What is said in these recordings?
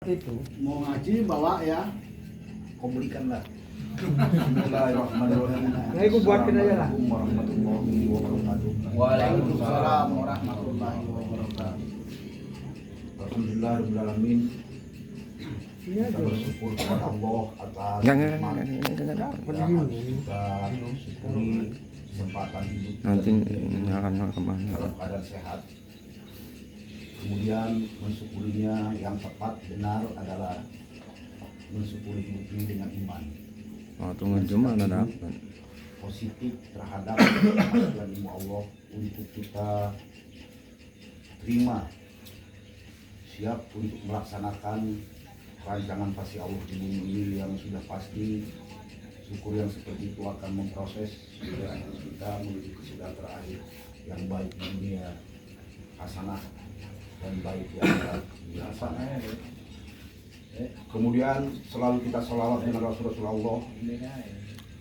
Itu mau ngaji bawa ya, Kau belikanlah. Bismillahirrahmanirrahim. Nah, aku buatkan aja lah. Assalamualaikum warahmatullahi wabarakatuh. Waalaikumsalam warahmatullahi wabarakatuh. Alhamdulillahirrahmanirrahim. iya Kita dong. bersyukur kepada Allah atas Enggak. nikmat dan kita syukuri kesempatan hidup Nanti kita akan kemana? dalam keadaan sehat. Kemudian mensyukurinya yang tepat benar adalah mensyukuri hidup ini dengan iman Oh, tunggu cuma ada dapat. positif terhadap kemampuan ilmu Allah untuk kita terima, siap untuk melaksanakan rancangan pasti Allah di bumi ini yang sudah pasti. Syukur yang seperti itu akan memproses perjalanan kita menuju kesejahteraan akhir yang baik di dunia hasanah dan baik di akhirat hasanah. Kemudian selalu kita sholawat dengan Rasulullah,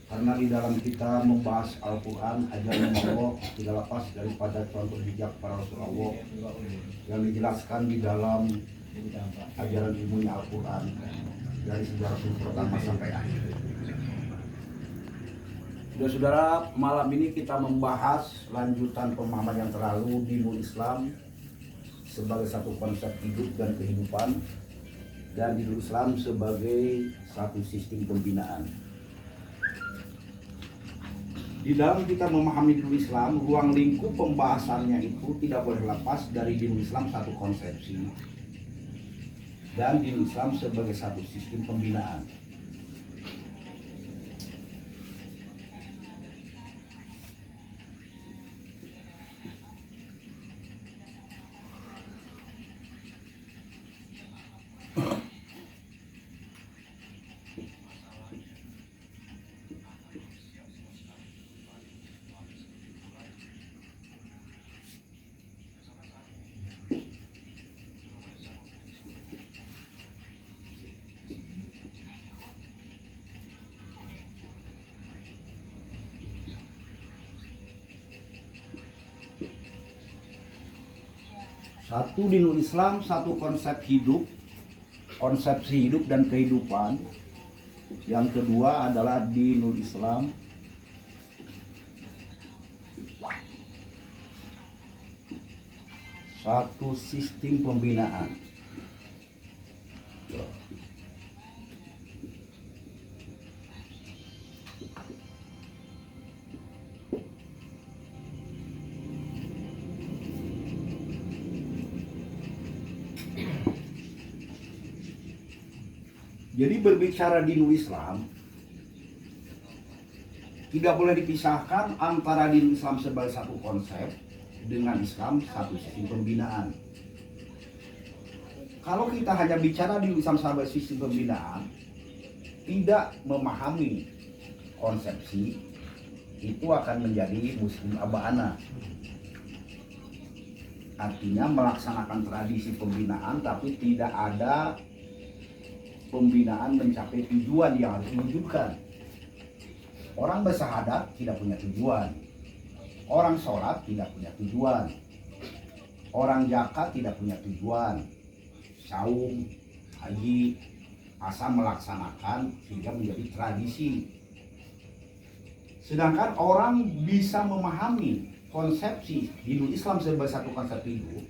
karena di dalam kita membahas Al-Quran, ajaran Allah tidak lepas daripada contoh bijak para Rasulullah yang dijelaskan di dalam ajaran ilmunya Al-Quran dari sejarah pertama sampai akhir. Saudara-saudara, malam ini kita membahas lanjutan pemahaman yang terlalu dinul Islam sebagai satu konsep hidup dan kehidupan, dan dinul Islam sebagai satu sistem pembinaan. Di dalam kita memahami dinul Islam, ruang lingkup pembahasannya itu tidak boleh lepas dari dinul Islam satu konsepsi dan dinul Islam sebagai satu sistem pembinaan. Satu dinul Islam, satu konsep hidup, konsepsi hidup dan kehidupan. Yang kedua adalah dinul Islam satu sistem pembinaan. Jadi berbicara dinul Islam tidak boleh dipisahkan antara dinul Islam sebagai satu konsep dengan Islam satu sistem pembinaan. Kalau kita hanya bicara dinul Islam sebagai sistem pembinaan, tidak memahami konsepsi, itu akan menjadi muslim abana. Artinya melaksanakan tradisi pembinaan tapi tidak ada pembinaan mencapai tujuan yang harus diwujudkan. Orang bersahadat tidak punya tujuan. Orang sholat tidak punya tujuan. Orang zakat tidak punya tujuan. Saum, haji, asal melaksanakan sehingga menjadi tradisi. Sedangkan orang bisa memahami konsepsi dinul Islam sebagai satu konsep hidup,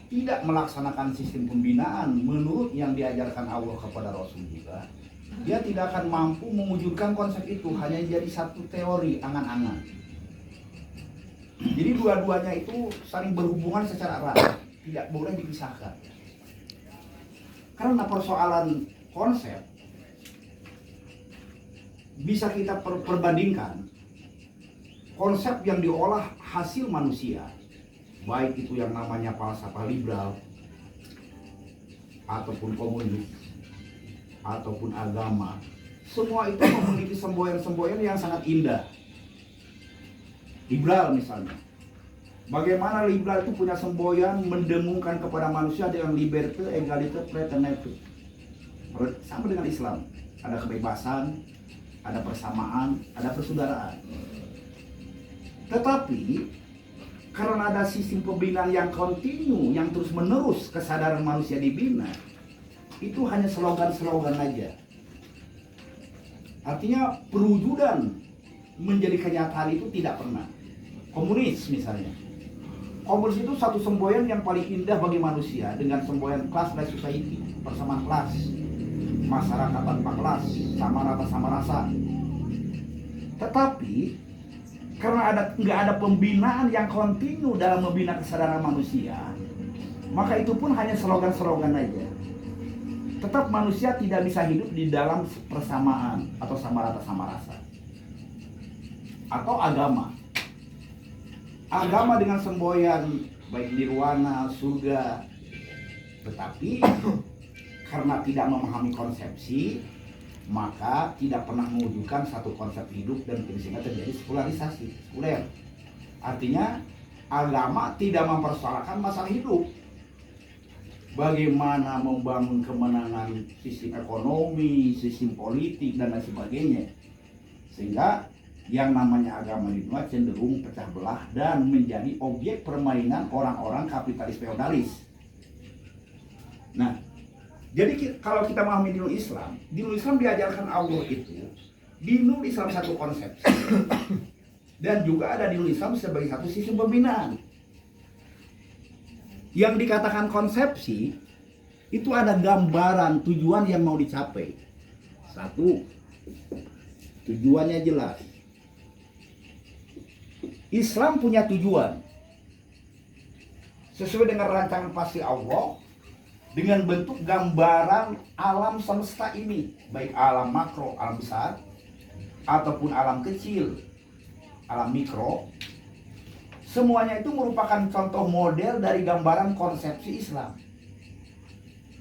tidak melaksanakan sistem pembinaan menurut yang diajarkan Allah kepada Rasul juga, dia tidak akan mampu mewujudkan konsep itu, hanya jadi satu teori angan-angan. Jadi dua-duanya itu saling berhubungan secara erat, tidak boleh dipisahkan. Karena persoalan konsep bisa kita perbandingkan konsep yang diolah hasil manusia, baik itu yang namanya falsafah liberal ataupun komunis ataupun agama, semua itu memiliki semboyan-semboyan yang sangat indah. Liberal misalnya, bagaimana liberal itu punya semboyan mendengungkan kepada manusia dengan liberté, égalité, fraternité. Sama dengan Islam, ada kebebasan, ada persamaan, ada persaudaraan. Tetapi karena ada sistem pembinaan yang kontinu, yang terus menerus kesadaran manusia dibina, itu hanya slogan-slogan aja. Artinya perwujudan menjadi kenyataan itu tidak pernah. Komunis misalnya. Komunis itu satu semboyan yang paling indah bagi manusia dengan semboyan class-like society, persamaan kelas, masyarakat tanpa kelas, sama rasa. Tetapi karena nggak ada pembinaan yang kontinu dalam membina kesadaran manusia, maka itu pun hanya slogan-slogan aja. Tetap manusia tidak bisa hidup di dalam persamaan atau sama rasa. Atau agama dengan semboyan baik nirwana, surga, tetapi karena tidak memahami konsepsi, maka tidak pernah mewujudkan satu konsep hidup dan sehingga terjadi sekuler. Artinya agama tidak mempersoalkan masalah hidup, bagaimana membangun kemenangan sistem ekonomi, sistem politik dan lain sebagainya, sehingga yang namanya agama di dunia cenderung pecah belah dan menjadi objek permainan orang-orang kapitalis feodalis. Nah, jadi kalau kita memahami dinul Islam diajarkan Allah itu, dinul Islam satu konsepsi dan juga ada dinul Islam sebagai satu sistem pembinaan. Yang dikatakan konsepsi itu ada gambaran tujuan yang mau dicapai. Satu, tujuannya jelas. Islam punya tujuan sesuai dengan rancangan pasti Allah, dengan bentuk gambaran alam semesta ini, baik alam makro, alam besar, ataupun alam kecil, alam mikro. Semuanya itu merupakan contoh model dari gambaran konsepsi Islam.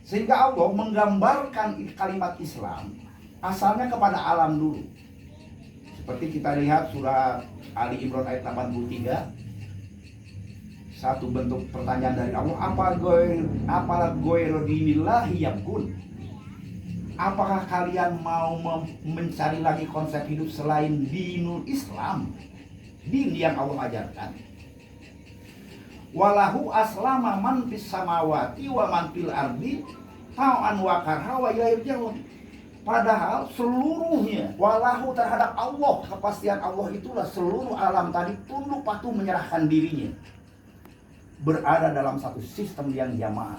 Sehingga Allah menggambarkan kalimat Islam asalnya kepada alam dulu. Seperti kita lihat surah Ali Imran ayat 83. Satu bentuk pertanyaan dari Allah, apalah goiro dinillahi yabgun. Apakah kalian mau mencari lagi konsep hidup selain dinul Islam, din yang Allah ajarkan? Walahu aslama man fis samawati wa man fil ardi tau'an wa karha wa ilaihi yurja'un. Padahal seluruhnya walahu terhadap Allah, kepastian Allah itulah seluruh alam tadi tunduk patuh menyerahkan dirinya, berada dalam satu sistem yang jamaah.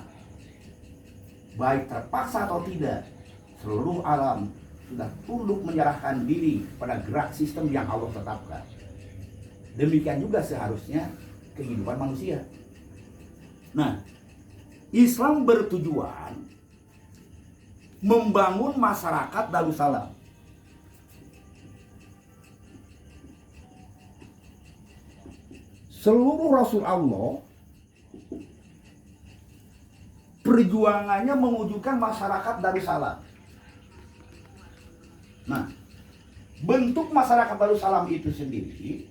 Baik terpaksa atau tidak, seluruh alam sudah tunduk menyerahkan diri pada gerak sistem yang Allah tetapkan. Demikian juga seharusnya kehidupan manusia. Nah, Islam bertujuan membangun masyarakat Darussalam. Seluruh Rasul Allah perjuangannya mewujudkan masyarakat Darussalam. Nah, bentuk masyarakat Darussalam itu sendiri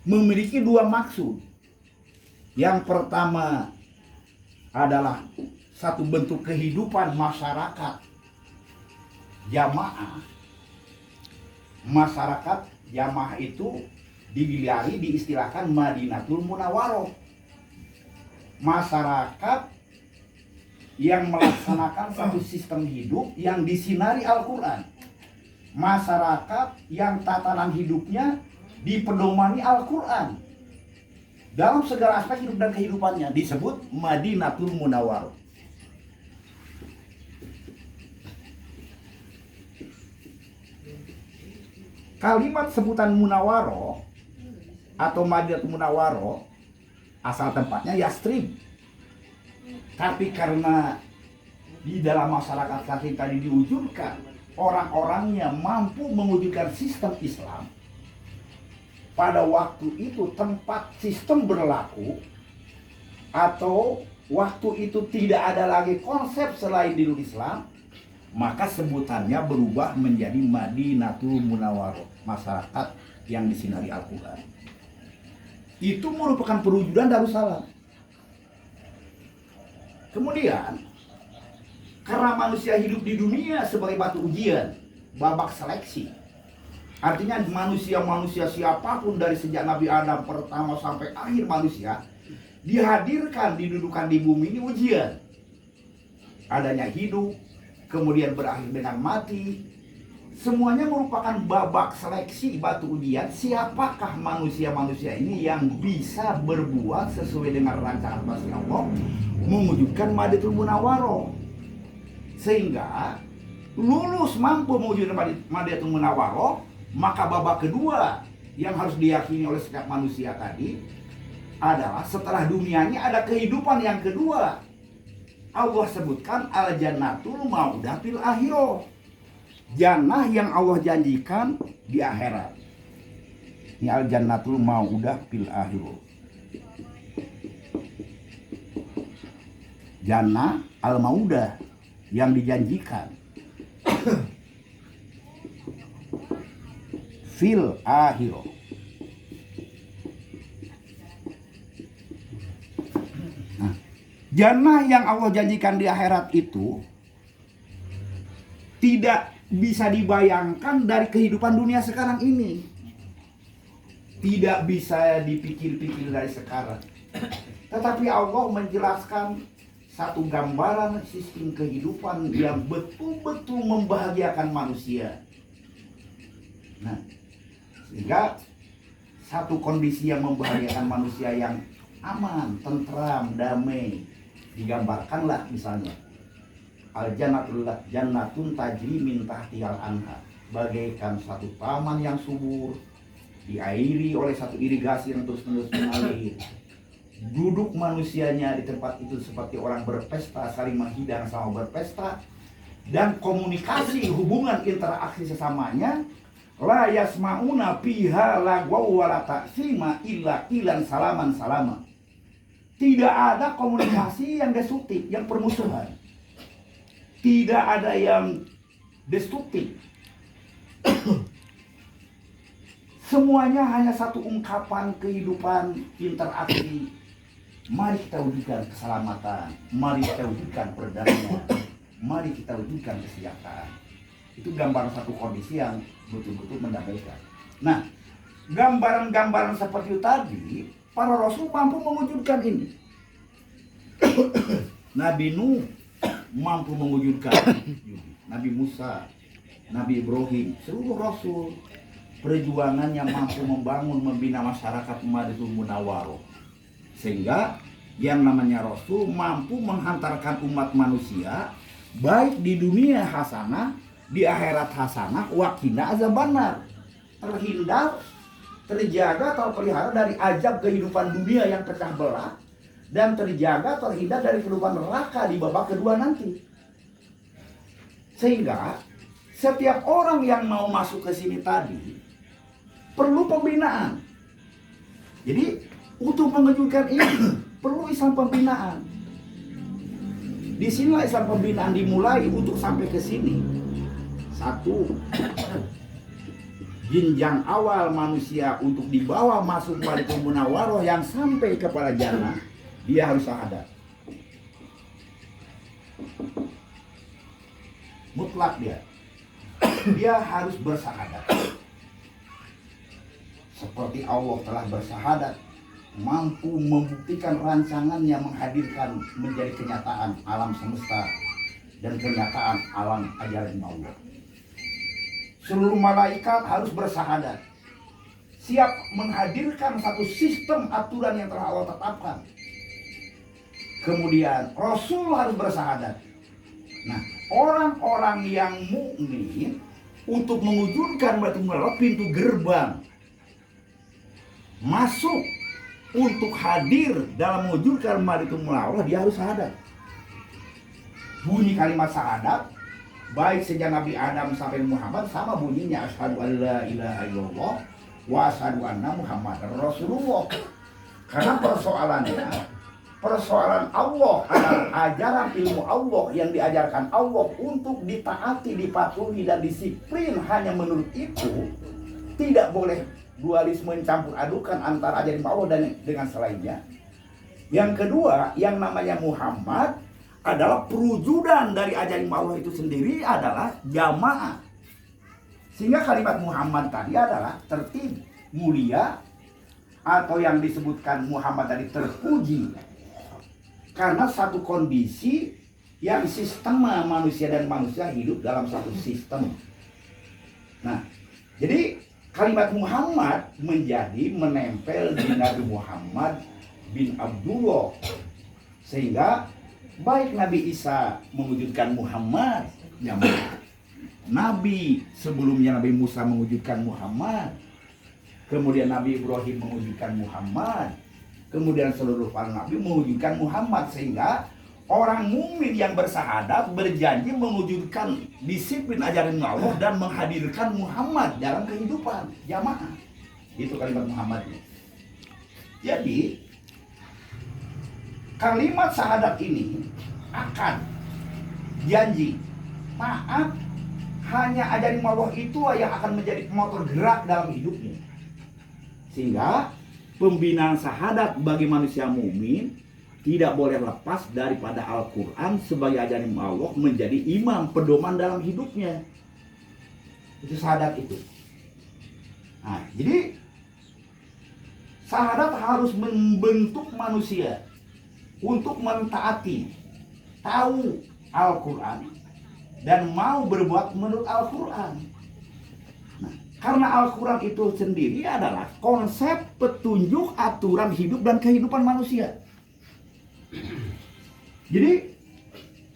memiliki dua maksud. Yang pertama adalah satu bentuk kehidupan masyarakat jamaah. Masyarakat jamaah itu diistilahkan Madinatul Munawwaroh. Masyarakat yang melaksanakan satu sistem hidup yang disinari Al-Quran. Masyarakat yang tatanan hidupnya dipedomani Al-Quran. Dalam segala aspek hidup dan kehidupannya disebut Madinatul Munawwaroh. Kalimat sebutan Munawwaroh atau Madinatul Munawwaroh asal tempatnya Yastrib. Tapi karena di dalam masyarakat saat tadi diwujudkan orang-orangnya mampu mewujudkan sistem Islam, pada waktu itu tempat sistem berlaku atau waktu itu tidak ada lagi konsep selain dinul Islam, maka sebutannya berubah menjadi Madinatul Munawwaroh, masyarakat yang disinari Al-Quran. Itu merupakan perwujudan Darussalam. Kemudian karena manusia hidup di dunia sebagai batu ujian, babak seleksi, artinya manusia siapapun dari sejak Nabi Adam pertama sampai akhir manusia dihadirkan, didudukan di bumi ini ujian. adanya hidup, kemudian berakhir dengan mati. Semuanya merupakan babak seleksi batu ujian. Siapakah manusia-manusia ini yang bisa berbuat sesuai dengan rancangan pasti Allah, mewujudkan Madinatul Munawwaroh, sehingga lulus mampu mewujudkan Madinatul Munawwaroh. Maka babak kedua yang harus diyakini oleh setiap manusia tadi adalah setelah dunianya ada kehidupan yang kedua. Allah sebutkan al-jannatul maudah fil akhirah. Jannah yang Allah janjikan di akhirat. Ini al-jannatul maudah fil akhirah. Jannah al-maudah yang dijanjikan fil akhirah. Nah, jannah yang Allah janjikan di akhirat itu tidak bisa dibayangkan dari kehidupan dunia sekarang ini. Tidak bisa dipikir-pikir dari sekarang. Tetapi Allah menjelaskan satu gambaran sistem kehidupan yang betul-betul membahagiakan manusia. Nah, sehingga satu kondisi yang membahagiakan manusia yang aman, tentram, damai digambarkanlah misalnya al-jannatun tajri min tahtihal anhar, bagaikan satu taman yang subur diairi oleh satu irigasi yang terus-menerus mengalir. Duduk manusianya di tempat itu seperti orang berpesta, saling menghidang sama berpesta, dan komunikasi hubungan interaksi sesamanya la yasmauna fiha lagwaw wala ta'sima illa ilan salaman salama. Tidak ada komunikasi yang destruktif, yang permusuhan. Tidak ada yang destruktif. Semuanya hanya satu ungkapan kehidupan interaksi. Mari kita wujudkan keselamatan, mari kita wujudkan perdamaian, mari kita wujudkan kesejahteraan. Itu gambaran satu kondisi yang betul-betul mendamaikan. Nah, gambaran-gambaran seperti itu tadi, para rasul mampu mewujudkan ini. Nabi Nuh mampu mewujudkan, Nabi Musa, Nabi Ibrahim, seluruh rasul perjuangannya mampu membangun, membina masyarakat Madinatul Munawwaroh, sehingga yang namanya rasul mampu menghantarkan umat manusia baik di dunia hasanah, di akhirat hasanah, waqina azabannar, terhindar, terjaga, terpelihara dari azab kehidupan dunia yang pecah belah, dan terjaga, terhindar dari kehidupan neraka di babak kedua nanti. Sehingga setiap orang yang mau masuk ke sini tadi perlu pembinaan. Jadi untuk mewujudkan ini perlu Islam pembinaan. Di sinilah Islam pembinaan dimulai untuk sampai ke sini. Satu, jenjang awal manusia untuk dibawa masuk Madinatul Munawwaroh yang sampai kepada jannah, dia harus syahadat. Mutlak dia. Dia harus bersyahadat. Seperti Allah telah bersyahadat, mampu membuktikan rancangannya menghadirkan menjadi kenyataan alam semesta dan kenyataan alam ajaran Allah. Seluruh malaikat harus bersyahadat, siap menghadirkan satu sistem aturan yang telah Allah tetapkan. Kemudian Rasul harus bersyahadat. Nah, orang-orang yang mukmin untuk mewujudkan Madinatul Munawwaroh, pintu gerbang masuk untuk hadir dalam mewujudkan Madinatul Munawwaroh, dia harus syahadat. Bunyi kalimat syahadat baik sejak Nabi Adam sampai Muhammad sama bunyinya, asyhadu alla ilaha illallah wa asyhadu anna Muhammadar Rasulullah. Karena persoalan Allah adalah ajaran ilmu Allah yang diajarkan Allah untuk ditaati, dipatuhi, dan disiplin hanya menurut itu. Tidak boleh dualisme campur adukan antara ajaran Allah dan dengan selainnya. Yang kedua, yang namanya Muhammad adalah perwujudan dari ajaran Allah itu sendiri, adalah jamaah. Sehingga kalimat Muhammad tadi adalah tertib, mulia, atau yang disebutkan Muhammad tadi terpuji. Karena satu kondisi yang sistem manusia dan manusia hidup dalam satu sistem. Nah, jadi kalimat Muhammad menjadi menempel di Nabi Muhammad bin Abdullah, sehingga baik Nabi Isa mewujudkan Muhammad, Nabi sebelumnya Nabi Musa mewujudkan Muhammad, kemudian Nabi Ibrahim mewujudkan Muhammad, kemudian seluruh para nabi mewujudkan Muhammad, sehingga orang mukmin yang bersahadat berjanji mewujudkan disiplin ajaran Allah dan menghadirkan Muhammad dalam kehidupan jamaah. Itu kalimat Muhammadnya. Jadi kalimat syahadat ini akan janji taat hanya ajaran Allah itu yang akan menjadi motor gerak dalam hidupnya. Sehingga pembinaan syahadat bagi manusia mukmin tidak boleh lepas daripada Al-Quran sebagai ajaran Allah menjadi imam pedoman dalam hidupnya. Itu syahadat itu. Nah, jadi syahadat harus membentuk manusia untuk mentaati, tahu Al-Quran dan mau berbuat menurut Al-Quran. Nah, karena Al-Quran itu sendiri adalah konsep petunjuk aturan hidup dan kehidupan manusia. Jadi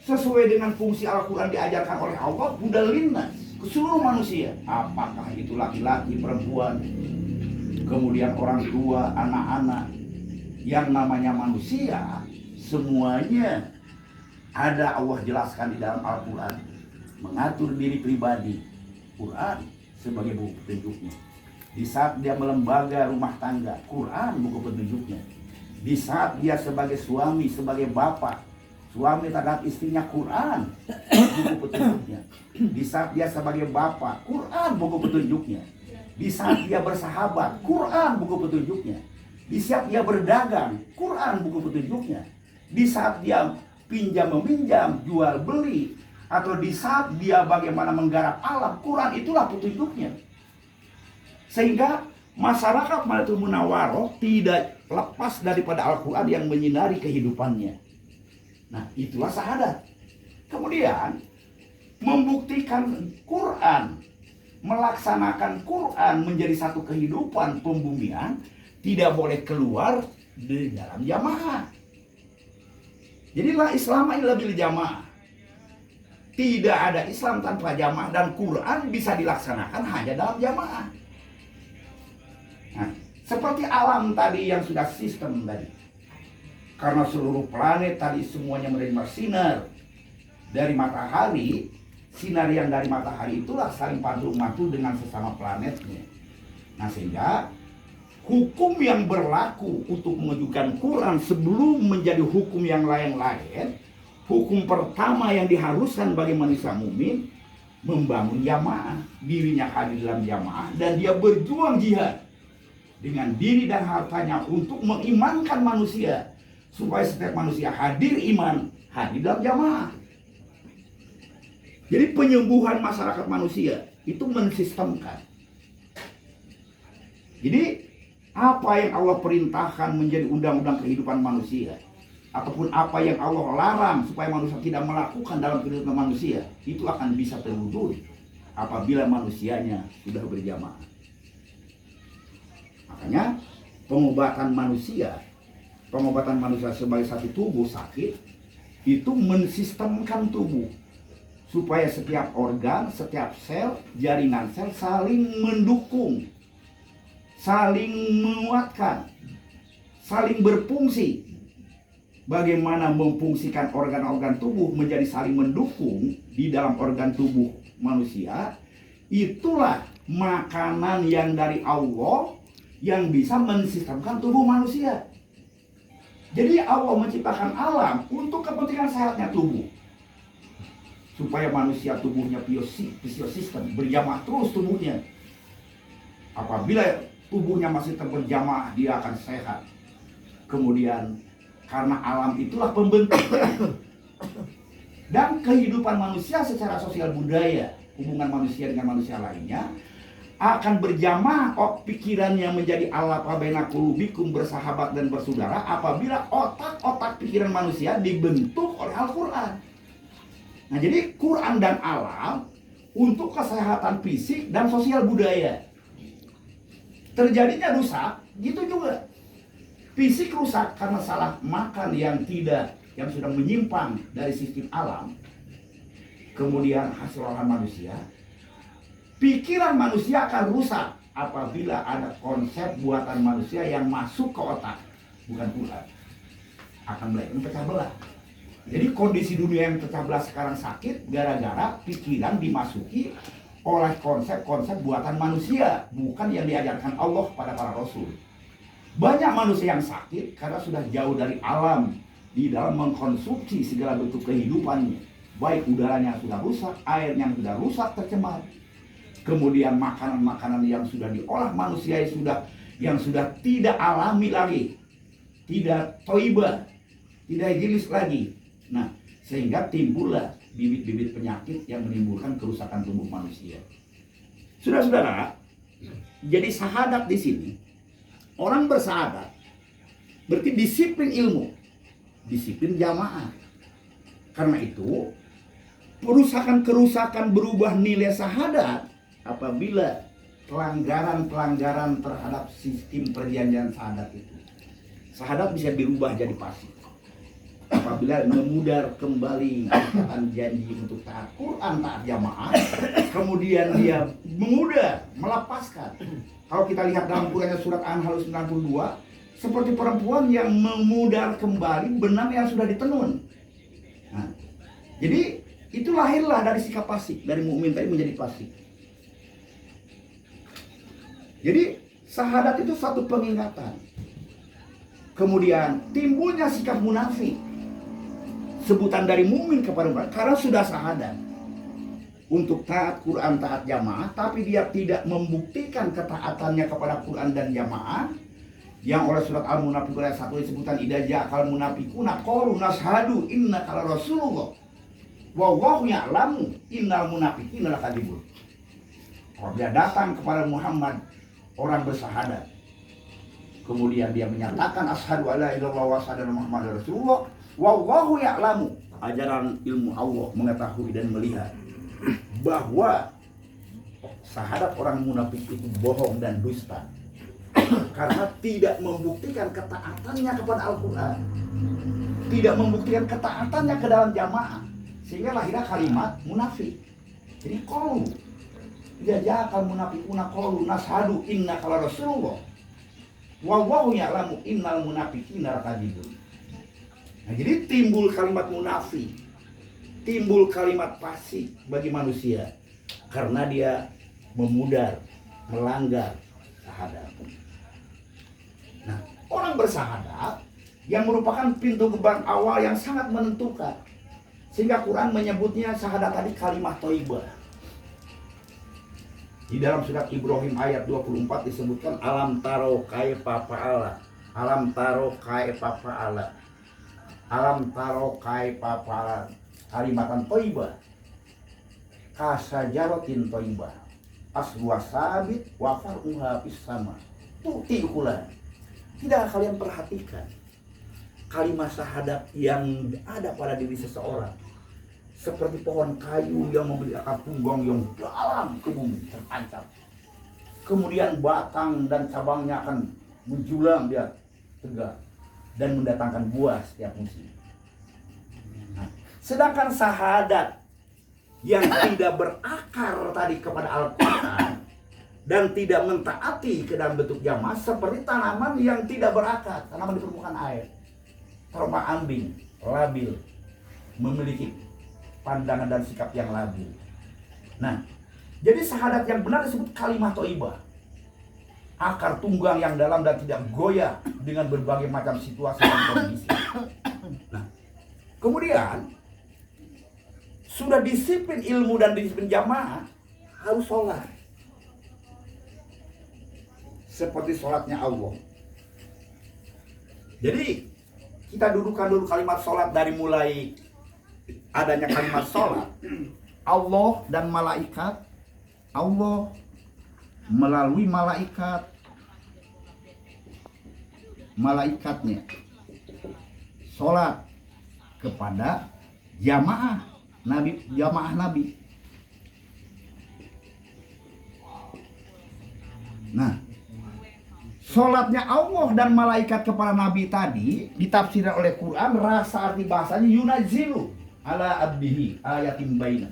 sesuai dengan fungsi Al-Quran diajarkan oleh Allah budal linnas ke seluruh manusia, apakah itu laki-laki, perempuan, kemudian orang tua, anak-anak, yang namanya manusia, semuanya ada Allah jelaskan di dalam Al-Quran. Mengatur diri pribadi, Quran sebagai buku petunjuknya. Di saat dia melembaga rumah tangga, Quran buku petunjuknya. Di saat dia sebagai suami, sebagai bapak, suami terhadap istrinya, Quran buku petunjuknya. Di saat dia sebagai bapak, Quran buku petunjuknya. Di saat dia bersahabat, Quran buku petunjuknya. Di saat dia berdagang, Quran buku petunjuknya. Di saat dia pinjam meminjam, jual beli, atau di saat dia bagaimana menggarap alam, Quran itulah petunjuknya. Sehingga masyarakat Madinatul Munawwaroh tidak lepas daripada Al-Quran yang menyinari kehidupannya. Nah, itulah syahadat. Kemudian membuktikan Quran, melaksanakan Quran menjadi satu kehidupan pembumian, tidak boleh keluar di dalam jamaah. Jadilah Islam adalah bil jamaah. Tidak ada Islam tanpa jamaah, dan Quran bisa dilaksanakan hanya dalam jamaah. Nah, seperti alam tadi yang sudah sistem tadi. Karena seluruh planet tadi semuanya menerima sinar dari matahari, sinar yang dari matahari itulah saling padu-madu dengan sesama planetnya. Nah, sehingga hukum yang berlaku untuk mengajukan Quran sebelum menjadi hukum yang lain-lain, hukum pertama yang diharuskan bagi manusia mukmin membangun jamaah, dirinya hadir dalam jamaah, dan dia berjuang jihad dengan diri dan hartanya untuk mengimankan manusia, supaya setiap manusia hadir iman, hadir dalam jamaah. Jadi penyembuhan masyarakat manusia itu mensistemkan. Jadi apa yang Allah perintahkan menjadi undang-undang kehidupan manusia, ataupun apa yang Allah larang supaya manusia tidak melakukan dalam kehidupan manusia, itu akan bisa terwujud apabila manusianya sudah berjamaah. Makanya pengobatan manusia sebagai satu tubuh sakit itu mensistemkan tubuh supaya setiap organ, setiap sel, jaringan sel saling mendukung, saling menguatkan, saling berfungsi. Bagaimana memfungsikan organ-organ tubuh menjadi saling mendukung di dalam organ tubuh manusia, itulah makanan yang dari Allah yang bisa mensistemkan tubuh manusia. Jadi Allah menciptakan alam untuk kepentingan sehatnya tubuh, supaya manusia tubuhnya fisiosistem, berjamaah terus tubuhnya. Apabila tubuhnya masih berjamaah, dia akan sehat. Kemudian karena alam itulah pembentuknya. Dan kehidupan manusia secara sosial budaya, hubungan manusia dengan manusia lainnya akan berjamaah, pikirannya menjadi alaqa baina qulubikum, bersahabat dan bersaudara, apabila otak-otak pikiran manusia dibentuk oleh Al-Quran. Nah, jadi Quran dan alam untuk kesehatan fisik dan sosial budaya. Terjadinya rusak, gitu juga. Fisik rusak karena salah makan yang sudah menyimpang dari sistem alam. Kemudian hasil olahan manusia. Pikiran manusia akan rusak apabila ada konsep buatan manusia yang masuk ke otak, bukan Quran. Akan mulai pecah belah. Jadi kondisi dunia yang pecah belah sekarang sakit gara-gara pikiran dimasuki oleh konsep-konsep buatan manusia, bukan yang diajarkan Allah pada para rasul. Banyak manusia yang sakit karena sudah jauh dari alam di dalam mengkonsumsi segala bentuk kehidupannya. Baik udaranya yang sudah rusak, airnya yang sudah rusak, tercemar. Kemudian makanan-makanan yang sudah diolah manusia yang sudah tidak alami lagi, tidak thayyibah, tidak higienis lagi. Nah, sehingga timbullah bibit-bibit penyakit yang menimbulkan kerusakan tubuh manusia. Saudara-saudara, jadi sahadat di sini, orang bersahadat berarti disiplin ilmu, disiplin jamaah. Karena itu, kerusakan berubah nilai sahadat apabila pelanggaran terhadap sistem perjanjian sahadat itu. Sahadat bisa dirubah jadi pasif apabila memudar kembali ikatan janji untuk taat Quran, taat jamaah, kemudian dia memudar, melepaskan. Kalau kita lihat dalam Quran surat An-Nahl 92, seperti perempuan yang memudar kembali benang yang sudah ditenun. Nah, jadi itu lahirlah dari sikap pasif, dari mukmin tadi menjadi pasif. Jadi sahadat itu satu pengingatan. Kemudian timbulnya sikap munafik. Sebutan dari mukmin kepada munafik karena sudah sahadat untuk taat Quran, taat jamaah, tapi dia tidak membuktikan ketaatannya kepada Quran dan jamaah. Yang oleh surat Al-Munafiqun ayat 1 disebutkan idza ja'al munafiquna qalu nashhadu innaka rasulullah wallahu ya'lamu innal munafiqina lakadzibun. Apabila datang kepada Muhammad orang bersahadat, kemudian dia menyatakan asyhadu alla ilaha illallah wa asyhadu anna muhammadar rasulullah, wallahu ya'lamu, ajaran ilmu Allah mengetahui dan melihat bahwa sahadat orang munafik itu bohong dan dusta karena tidak membuktikan ketaatannya kepada Al-Quran, tidak membuktikan ketaatannya ke dalam jamaah, sehingga lahirnya kalimat munafik. Jadi qalu idza ja'al munafiquna qalu nashhadu innaka rasulullah wallahu ya'lamu innal munafiqina lakadzibun. Nah, jadi timbul kalimat munafik, timbul kalimat fasik bagi manusia karena dia memudar, melanggar sahadat. Nah, orang bersahadat yang merupakan pintu gerbang awal yang sangat menentukan, sehingga Quran menyebutnya sahadat tadi kalimat thayyibah. Di dalam surat Ibrahim ayat 24 disebutkan alam taro kaifa fa'ala, alam taro kaifa fa'ala, alam taro kaifa fa'ala, kalimatan thayyibah kasajaratin thayyibah asluha sabit wa far'uha fis sama tu'ti ukulan. Tidak kalian perhatikan kalimat syahadat yang ada pada diri seseorang seperti pohon kayu yang memiliki akar tunggang yang dalam ke bumi tertancap. Kemudian batang dan cabangnya akan menjulang dia tegak dan mendatangkan buah setiap musim. Nah, sedangkan sahadat yang tidak berakar tadi kepada Al-Quran dan tidak mentaati ke dalam bentuk jamaah seperti tanaman yang tidak berakar, tanaman di permukaan air, terombang ambing, labil, memiliki pandangan dan sikap yang labil. Nah, jadi sahadat yang benar disebut kalimat thayyibah, akar tunggang yang dalam dan tidak goyah dengan berbagai macam situasi dan kondisi. Nah, kemudian sudah disiplin ilmu dan disiplin jamaah, harus sholat seperti sholatnya Allah. Jadi kita dudukan dulu kalimat sholat dari mulai adanya kalimat sholat. Allah dan malaikat, Allah melalui malaikatnya sholat kepada jamaah Nabi, jamaah Nabi. Nah, sholatnya Allah dan malaikat kepada Nabi tadi ditafsirkan oleh Quran, rasa arti bahasanya yunazilu ala abdihi ayatim baina,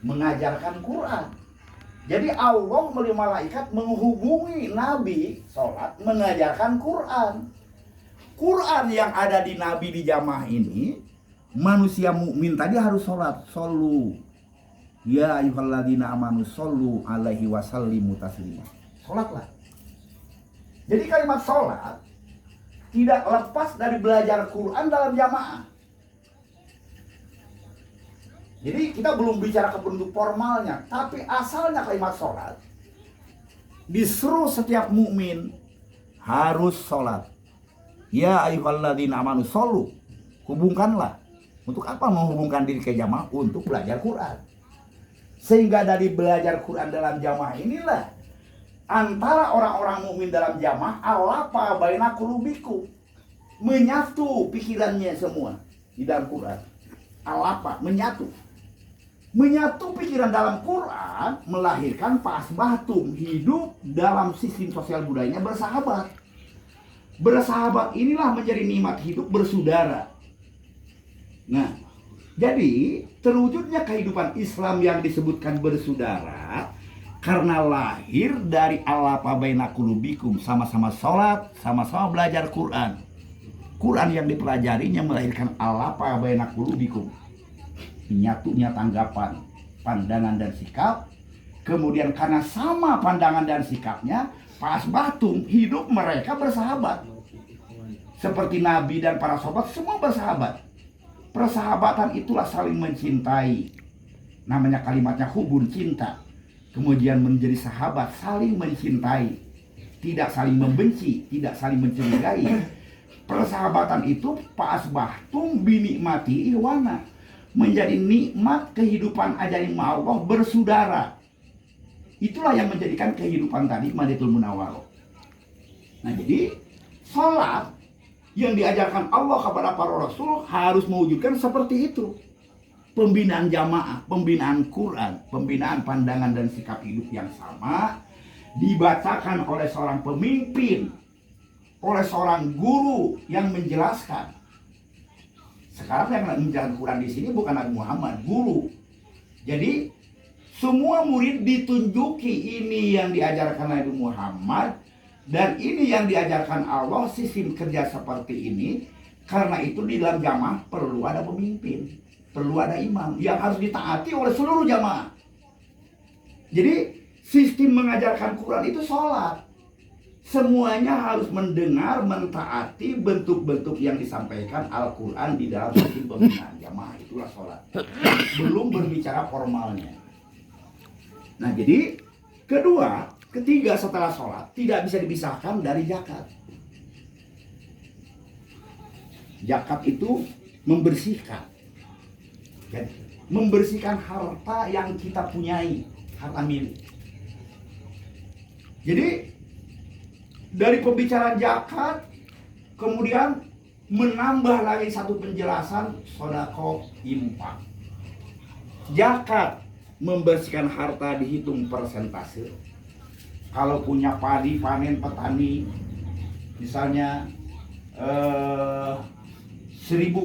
mengajarkan Quran. Jadi Allah melalui malaikat menghubungi Nabi sholat, mengajarkan Quran. Quran yang ada di Nabi di jamaah ini, manusia mukmin tadi harus sholat. Shollu ya ayyuhalladzina amanu shollu alaihi wasallimu taslima. Sholatlah. Jadi kalimat sholat tidak lepas dari belajar Quran dalam jamaah. Jadi kita belum bicara ke bentuk formalnya, tapi asalnya kalimat sholat disuruh setiap mukmin harus sholat. Ya ayyuhalladzina amanu shollu, hubungkanlah. Untuk apa menghubungkan diri ke jamaah? Untuk belajar Quran. Sehingga dari belajar Quran dalam jamaah inilah antara orang-orang mukmin dalam jamaah alafa baina qulubikum, menyatu pikirannya semua di dalam Quran. Alafa, menyatu pikiran dalam Quran melahirkan pasbatum, hidup dalam sistem sosial budayanya bersahabat. Bersahabat inilah menjadi nikmat hidup bersaudara. Nah, jadi terwujudnya kehidupan Islam yang disebutkan bersaudara karena lahir dari alafa baina qulubikum, sama-sama sholat, sama-sama belajar Quran. Quran yang dipelajarinya melahirkan alafa baina qulubikum, nyatunya tanggapan, pandangan dan sikap. Kemudian karena sama pandangan dan sikapnya, pasbatum, hidup mereka bersahabat. Seperti Nabi dan para sahabat semua bersahabat. Persahabatan itulah saling mencintai. Namanya kalimatnya hubun, cinta. Kemudian menjadi sahabat, saling mencintai. Tidak saling membenci, tidak saling mencurigai. Persahabatan itu pasbatum binikmati ihwana, menjadi nikmat kehidupan ajaran Allah bersaudara. Itulah yang menjadikan kehidupan tadi Madinatul Munawwarah. Nah, jadi salat yang diajarkan Allah kepada para rasul harus mewujudkan seperti itu. Pembinaan jamaah, pembinaan Quran, pembinaan pandangan dan sikap hidup yang sama dibacakan oleh seorang pemimpin, oleh seorang guru yang menjelaskan. Sekarang yang menjalankan Quran di sini bukan Nabi Muhammad, guru. Jadi semua murid ditunjuki ini yang diajarkan Nabi Muhammad dan ini yang diajarkan Allah, sistem kerja seperti ini. Karena itu di dalam jamaah perlu ada pemimpin, perlu ada imam yang harus ditaati oleh seluruh jamaah. Jadi sistem mengajarkan Quran itu sholat. Semuanya harus mendengar, mentaati bentuk-bentuk yang disampaikan Al-Quran di dalam sistem pembinaan jamaah. Itulah sholat. Belum berbicara formalnya. Nah, jadi ketiga setelah sholat tidak bisa dipisahkan dari zakat. Zakat itu membersihkan. Membersihkan harta yang kita punyai, harta milik. Jadi dari pembicaraan zakat, kemudian menambah lagi satu penjelasan sedekah infak. Zakat membersihkan harta dihitung persentase. Kalau punya padi panen petani, misalnya 1000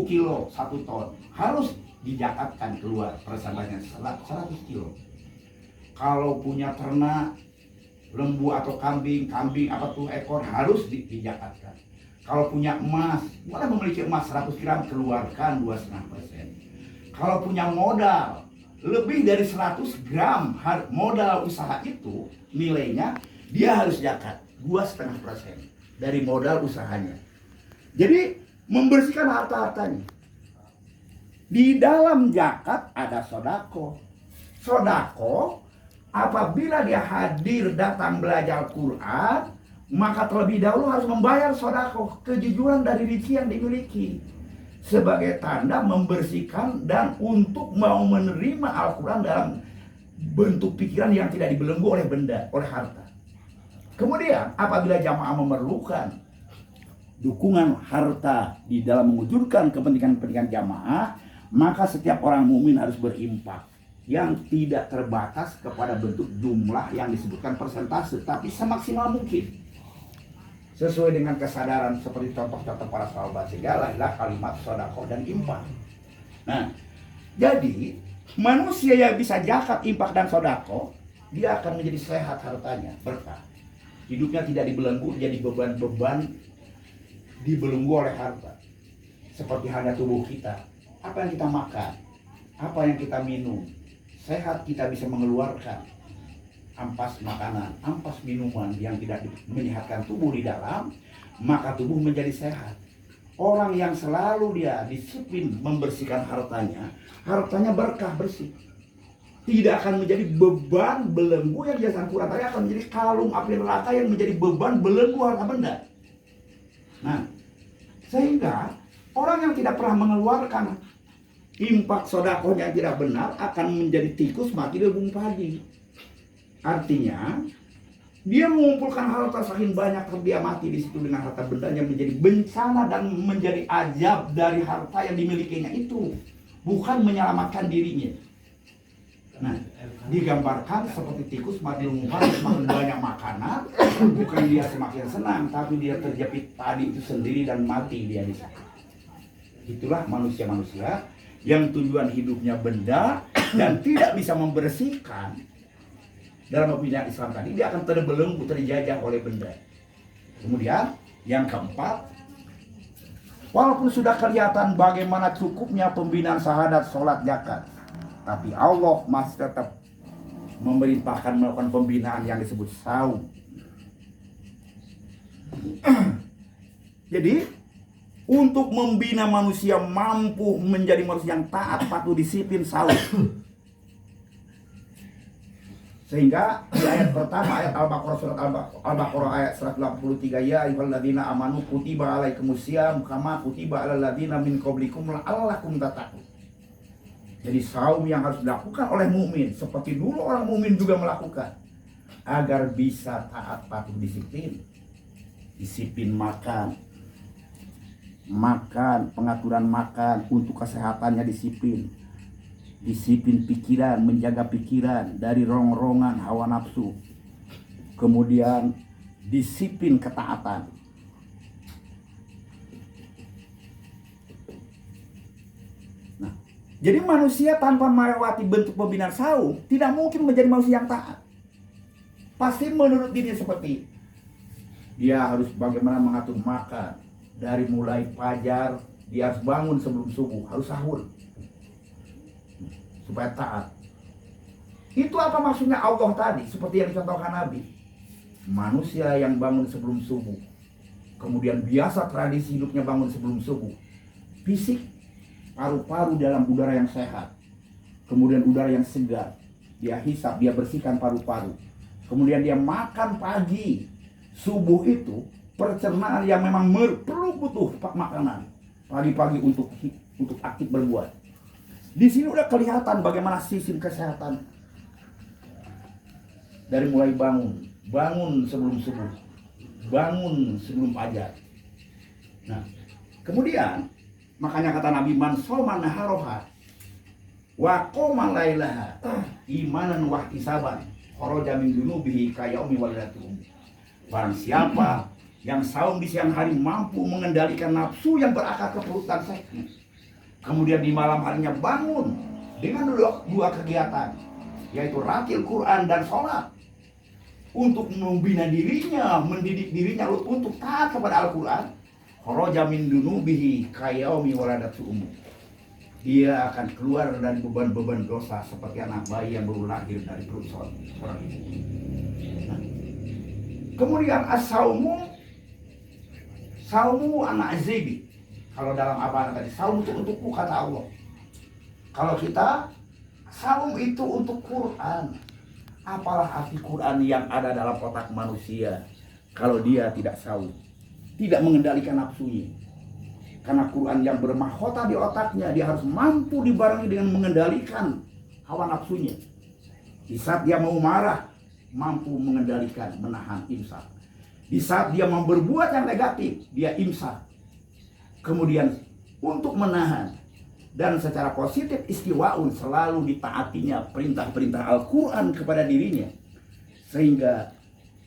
kilo 1 ton, harus dizakatkan keluar persentasenya 100 kilo. Kalau punya ternak lembu atau kambing apa tuh ekor harus dizakatkan. Kalau punya emas, boleh memiliki emas 100 gram, keluarkan 2,5%. Kalau punya modal lebih dari 100 gram modal usaha itu nilainya, dia harus zakat 2,5% dari modal usahanya. Jadi membersihkan harta-hartanya. Di dalam zakat ada sodako. Sodako apabila dia hadir datang belajar Quran, maka terlebih dahulu harus membayar sodako, kejujuran dari rezeki yang dimiliki, sebagai tanda membersihkan dan untuk mau menerima Al-Quran dalam bentuk pikiran yang tidak dibelenggu oleh benda, oleh harta. Kemudian apabila jamaah memerlukan dukungan harta di dalam mewujudkan kepentingan-kepentingan jamaah, Maka setiap orang mukmin harus berimpak yang tidak terbatas kepada bentuk jumlah yang disebutkan persentase, tapi semaksimal mungkin sesuai dengan kesadaran seperti contoh-contoh para sahabat. Segala kalimat sedekah dan infak. Nah, jadi manusia yang bisa zakat, infak dan sedekah, dia akan menjadi sehat hartanya, berkah. Hidupnya tidak dibelenggu jadi beban-beban dibelenggu oleh harta. Seperti halnya tubuh kita, apa yang kita makan, apa yang kita minum, sehat kita bisa mengeluarkan ampas makanan, ampas minuman yang tidak menyehatkan tubuh di dalam, maka tubuh menjadi sehat. Orang yang selalu dia disiplin membersihkan hartanya, hartanya berkah bersih. Tidak akan menjadi beban belenggu yang dijelaskan Quran tadi, akan menjadi kalung api neraka yang menjadi beban belenggu harta benda. Nah, sehingga orang yang tidak pernah mengeluarkan infak sedekahnya yang tidak benar akan menjadi tikus mati di lubung padi. Artinya dia mengumpulkan harta saking banyak, dia mati di situ dengan harta bendanya menjadi bencana dan menjadi ajab dari harta yang dimilikinya itu, bukan menyelamatkan dirinya. Nah, digambarkan seperti tikus mati lubang padi, semakin banyak makanan, bukan dia semakin senang, tapi dia terjepit padi itu sendiri dan mati dia di sana. Itulah manusia-manusia yang tujuan hidupnya benda dan tidak bisa membersihkan. Dalam pembinaan Islam tadi, dia akan terbelenggu, terjajah oleh benda. Kemudian yang keempat, walaupun sudah kelihatan bagaimana cukupnya pembinaan syahadat, sholat, zakat, tapi Allah masih tetap memerintahkan melakukan pembinaan yang disebut saum. Jadi untuk membina manusia mampu menjadi manusia yang taat, patuh, disiplin, saum. Sehingga di ayat pertama, ayat Al-Baqarah, surat Al-Baqarah ayat 183, ya ayyuhalladzina amanu kutiba alaikumusiyam kama kutiba alal ladzina min qablikum la'allakum tattaqun. Jadi saum yang harus dilakukan oleh mukmin seperti dulu orang mukmin juga melakukan agar bisa taat, patuh, disiplin. Disiplin makan, pengaturan makan untuk kesehatannya disiplin. Disiplin pikiran, menjaga pikiran dari rongrongan hawa nafsu. Kemudian disiplin ketaatan. Nah, jadi manusia tanpa melewati bentuk pembinaan saum tidak mungkin menjadi manusia yang taat. Pasti menurut dirinya seperti dia harus bagaimana mengatur makan. Dari mulai fajar dia harus bangun sebelum subuh, harus sahur supaya taat. Itu apa maksudnya Allah tadi? Seperti yang dicontohkan Nabi. Manusia yang bangun sebelum subuh, kemudian biasa tradisi hidupnya bangun sebelum subuh. Fisik, paru-paru dalam udara yang sehat, kemudian udara yang segar. Dia hisap, dia bersihkan paru-paru. Kemudian dia makan pagi. Subuh itu pencernaan yang memang perlu butuh makanan pagi-pagi untuk aktif berbuat. Di sini udah kelihatan bagaimana sistem kesehatan. Dari mulai bangun sebelum subuh, bangun sebelum fajar. Nah, kemudian makanya kata Nabi, man shoma naharoha wa qoma lailaha imanan wa ihtisaban kharaja min dunubihi kayaumi waladatuhum. Barang siapa yang saum di siang hari mampu mengendalikan nafsu yang berakar ke perut dan seks, kemudian di malam harinya bangun dengan dua kegiatan, yaitu ratil Quran dan sholat, untuk membina dirinya, mendidik dirinya untuk taat kepada Al-Quran. Kharaja min dunubihi kayaumi waladatuhum. Dia akan keluar dari beban-beban dosa seperti anak bayi yang baru lahir dari perut seorang ibu. Nah, kemudian saumu anak zibi. Kalau dalam apa tadi, saum itu untukku kata Allah. Kalau kita saum itu untuk Quran. Apalah arti Quran yang ada dalam otak manusia kalau dia tidak saum, tidak mengendalikan nafsunya. Karena Quran yang bermahkota di otaknya, dia harus mampu dibarengi dengan mengendalikan hawa nafsunya. Di saat dia mau marah, mampu mengendalikan, menahan, imsak. Di saat dia mau berbuat yang negatif, dia imsak. Kemudian untuk menahan, dan secara positif istiwaun selalu ditaatinya perintah-perintah Al-Quran kepada dirinya, sehingga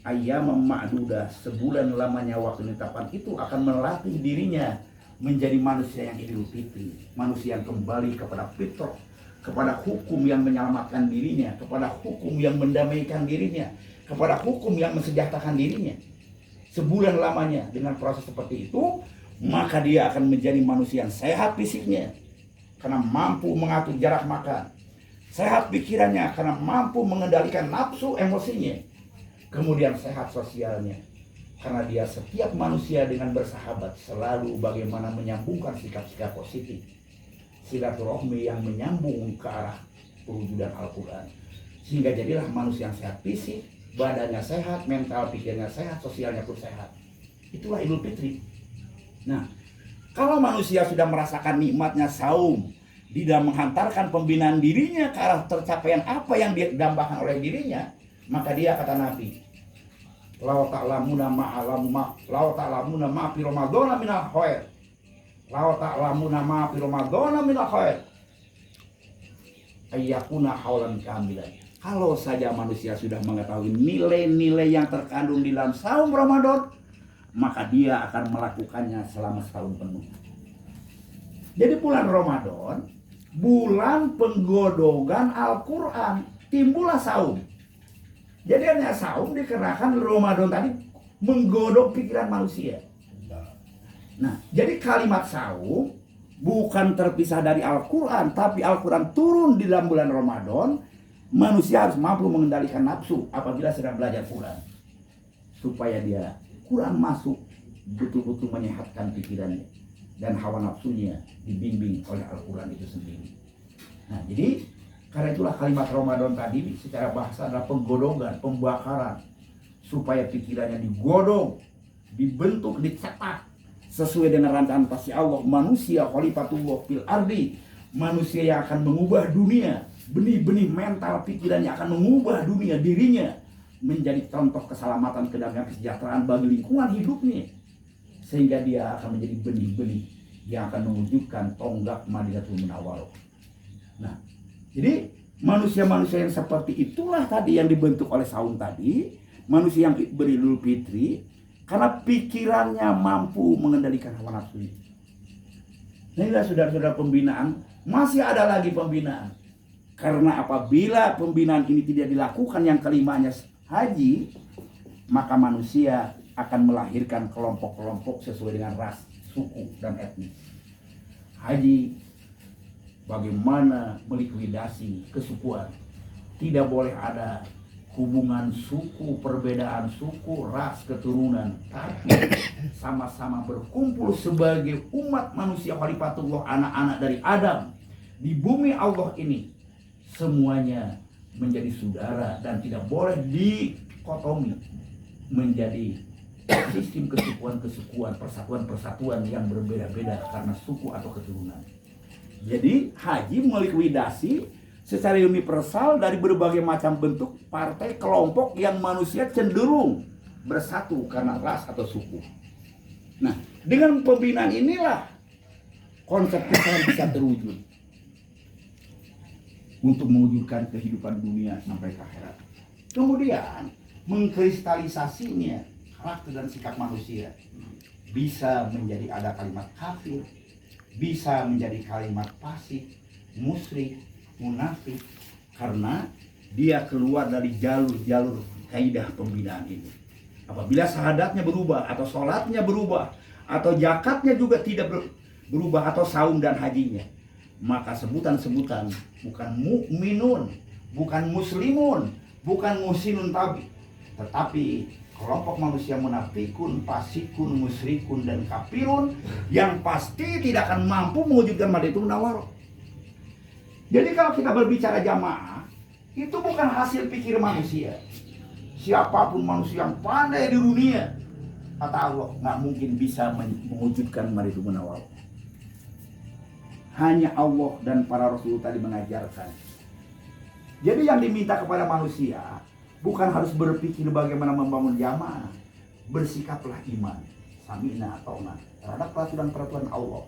ayam ma'dudah, sebulan lamanya waktu penetapan itu akan melatih dirinya menjadi manusia yang idul fitri, manusia yang kembali kepada fitrah, kepada hukum yang menyelamatkan dirinya, kepada hukum yang mendamaikan dirinya, kepada hukum yang mensejahterakan dirinya. Sebulan lamanya dengan proses seperti itu, maka dia akan menjadi manusia yang sehat fisiknya karena mampu mengatur jarak makan, sehat pikirannya karena mampu mengendalikan nafsu emosinya, kemudian sehat sosialnya karena dia setiap manusia dengan bersahabat selalu bagaimana menyambungkan sikap-sikap positif, silaturahmi yang menyambung ke arah perwujudan Al-Quran, sehingga jadilah manusia yang sehat fisik, badannya sehat, mental pikirnya sehat, sosialnya pun sehat. Itulah Idul Fitri. Nah, kalau manusia sudah merasakan nikmatnya saum, dia menghantarkan pembinaan dirinya ke arah tercapaian apa yang didambakan oleh dirinya, maka dia kata Nabi, lau ta'lamuna ma fi ramadhana minal khair. Lau ta'lamuna ma fi ramadhana minal khair. Ayyakuna haulan kamilan. Kalau saja manusia sudah mengetahui nilai-nilai yang terkandung di dalam saum Ramadan, maka dia akan melakukannya selama setahun penuh. Jadi bulan Ramadan, bulan penggodogan Al-Quran, timbullah saum. Jadi hanya saum dikarenakan Ramadan tadi menggodok pikiran manusia. Nah, jadi kalimat saum bukan terpisah dari Al-Quran, tapi Al-Quran turun di dalam bulan Ramadan. Manusia harus mampu mengendalikan nafsu apabila sedang belajar Quran, supaya dia Quran masuk betul-betul menyehatkan pikirannya dan hawa nafsunya dibimbing oleh Al-Quran itu sendiri. Nah, jadi karena itulah kalimat Ramadan tadi secara bahasa adalah penggodongan, pembakaran, supaya pikirannya digodong, dibentuk, dicetak sesuai dengan rancangan pasti Allah. Manusia khalifatullah fil ardi, manusia yang akan mengubah dunia, benih-benih mental pikirannya akan mengubah dunia, dirinya menjadi contoh keselamatan, kedamaian, kesejahteraan bagi lingkungan hidupnya, sehingga dia akan menjadi benih-benih yang akan mewujudkan tonggak Madinatul Munawwarah. Nah, jadi manusia-manusia yang seperti itulah tadi yang dibentuk oleh saum tadi, manusia yang beridul fitri karena pikirannya mampu mengendalikan hawa nafsu. Nah, inilah saudara-saudara pembinaan, masih ada lagi pembinaan. Karena apabila pembinaan ini tidak dilakukan, yang kelimanya haji, maka manusia akan melahirkan kelompok-kelompok sesuai dengan ras, suku, dan etnis. Haji bagaimana melikuidasi kesukuan. Tidak boleh ada hubungan suku, perbedaan suku, ras, keturunan, tapi sama-sama berkumpul sebagai umat manusia khalifatullah, anak-anak dari Adam di bumi Allah ini, semuanya menjadi saudara dan tidak boleh dikotomi menjadi sistem kesukuan-kesukuan, persatuan-persatuan yang berbeda-beda karena suku atau keturunan. Jadi haji melikuidasi secara universal dari berbagai macam bentuk partai kelompok yang manusia cenderung bersatu karena ras atau suku. Nah, dengan pembinaan inilah konsep keselamatan bisa terwujud untuk mewujudkan kehidupan dunia sampai ke akhirat. Kemudian mengkristalisasinya karakter dan sikap manusia bisa menjadi ada kalimat kafir, bisa menjadi kalimat fasik, musyrik, munafik, karena dia keluar dari jalur-jalur kaidah pembinaan ini. Apabila syahadatnya berubah, atau sholatnya berubah, atau zakatnya juga tidak berubah, atau saum dan hajinya, maka sebutan-sebutan bukan mukminun, bukan muslimun, bukan muhsinun tetapi kelompok manusia munafikun, fasikun, musyrikun, dan kafirun yang pasti tidak akan mampu mewujudkan Madinatul Munawwarah. Jadi kalau kita berbicara jamaah, itu bukan hasil pikir manusia. Siapapun manusia yang pandai di dunia, kata Allah, nggak mungkin bisa mewujudkan Madinatul Munawwarah. Hanya Allah dan para Rasul tadi mengajarkan. Jadi yang diminta kepada manusia bukan harus berpikir bagaimana membangun jamaah. Bersikaplah iman, samina atau terhadap peraturan-peraturan Allah.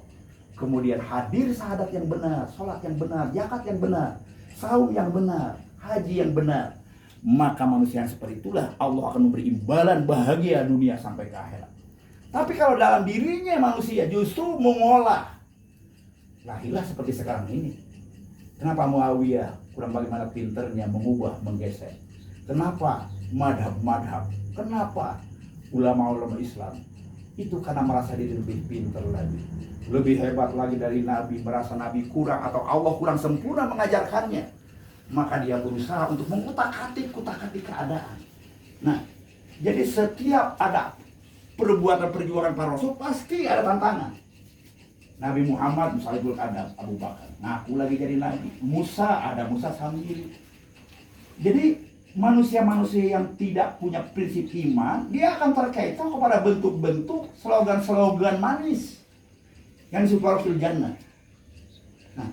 kemudian hadir syahadat yang benar, sholat yang benar, zakat yang benar, saum yang benar, haji yang benar, maka manusia yang seperti itulah Allah akan memberi imbalan bahagia dunia sampai ke akhirat. Tapi kalau dalam dirinya manusia justru mengolah, lahirlah seperti sekarang ini. Kenapa Muawiyah kurang bagaimana pinternya mengubah, menggeser? Kenapa madhab-madhab? Kenapa ulama-ulama Islam? Itu karena merasa diri lebih pintar lagi, lebih hebat lagi dari Nabi, merasa Nabi kurang atau Allah kurang sempurna mengajarkannya. Maka dia berusaha untuk mengutak-atik keadaan. Nah, jadi setiap ada perbuatan perjuangan para Rasul pasti ada tantangan. Nabi Muhammad Musailul Kadzab, Abu Bakar ngaku lagi jadi Nabi. Musa ada Musa sendiri. Jadi manusia-manusia yang tidak punya prinsip iman, dia akan terkaitan kepada bentuk-bentuk slogan-slogan manis yang disebut fil jannah. Nah,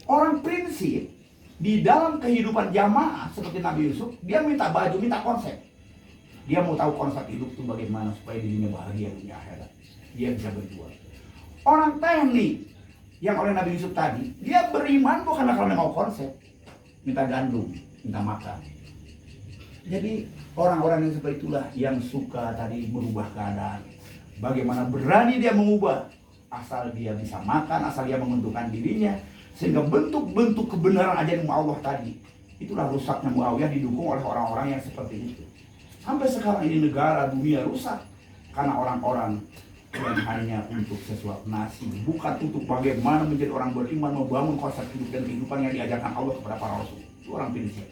orang prinsip di dalam kehidupan jamaah seperti Nabi Yusuf, dia minta baju, minta konsep. Dia mau tahu konsep hidup itu bagaimana supaya dirinya bahagia dunia akhirat. Dia bisa berjuang. Orang teknik yang oleh Nabi Yusuf tadi, dia beriman bukan karena mau konsep, minta gandum, minta makan. Jadi orang-orang yang seperti itulah yang suka tadi merubah keadaan. Bagaimana berani dia mengubah, asal dia bisa makan, asal dia menguntungkan dirinya, sehingga bentuk-bentuk kebenaran ajaran Allah tadi, itulah rusaknya Muawiyah didukung oleh orang-orang yang seperti itu. Sampai sekarang ini negara dunia rusak karena orang-orang yang hanya untuk sesuatu nasi, bukan untuk bagaimana menjadi orang beriman, membangun konsep hidup dan kehidupan yang diajarkan Allah kepada para rasul. Itu orang prinsip.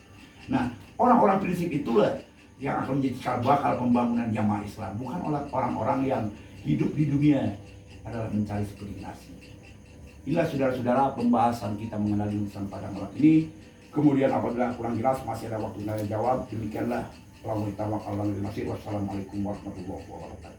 Nah, orang-orang prinsip itulah yang akan menjadi cikal bakal pembangunan jamaah Islam, bukan oleh orang-orang yang hidup di dunia adalah mencari seperti nasi. Inilah saudara-saudara pembahasan kita mengenali insan pada malam ini. Kemudian apabila kurang jelas masih ada waktu nanya jawab. Demikianlah. Wassalamualaikum warahmatullahi wabarakatuh.